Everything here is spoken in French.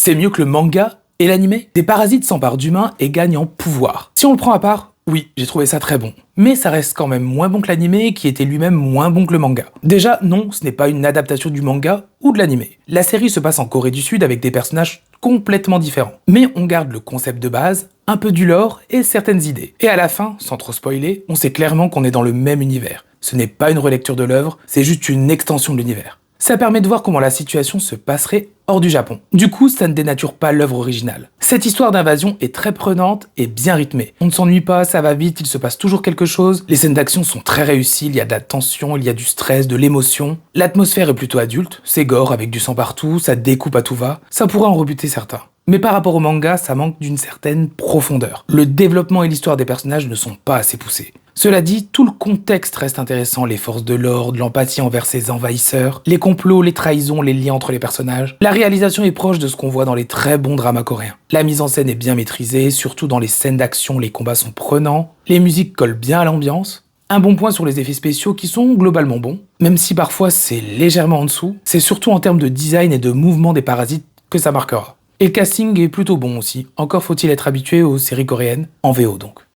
c'est mieux que le manga et l'anime? Des parasites s'emparent d'humains et gagnent en pouvoir. Si on le prend à part, oui, j'ai trouvé ça très bon. Mais ça reste quand même moins bon que l'anime qui était lui-même moins bon que le manga. Déjà, non, ce n'est pas une adaptation du manga ou de l'anime. La série se passe en Corée du Sud avec des personnages complètement différents. Mais on garde le concept de base, un peu du lore et certaines idées. Et à la fin, sans trop spoiler, on sait clairement qu'on est dans le même univers. Ce n'est pas une relecture de l'œuvre, c'est juste une extension de l'univers. Ça permet de voir comment la situation se passerait hors du Japon. Du coup, ça ne dénature pas l'œuvre originale. Cette histoire d'invasion est très prenante et bien rythmée. On ne s'ennuie pas, ça va vite, il se passe toujours quelque chose. Les scènes d'action sont très réussies, il y a de la tension, il y a du stress, de l'émotion. L'atmosphère est plutôt adulte, c'est gore avec du sang partout, ça découpe à tout va. Ça pourrait en rebuter certains. Mais par rapport au manga, ça manque d'une certaine profondeur. Le développement et l'histoire des personnages ne sont pas assez poussés. Cela dit, tout le contexte reste intéressant, les forces de l'ordre, l'empathie envers ses envahisseurs, les complots, les trahisons, les liens entre les personnages. La réalisation est proche de ce qu'on voit dans les très bons dramas coréens. La mise en scène est bien maîtrisée, surtout dans les scènes d'action, les combats sont prenants, les musiques collent bien à l'ambiance. Un bon point sur les effets spéciaux qui sont globalement bons, même si parfois c'est légèrement en dessous, c'est surtout en termes de design et de mouvement des parasites que ça marquera. Et le casting est plutôt bon aussi, encore faut-il être habitué aux séries coréennes, en VO donc.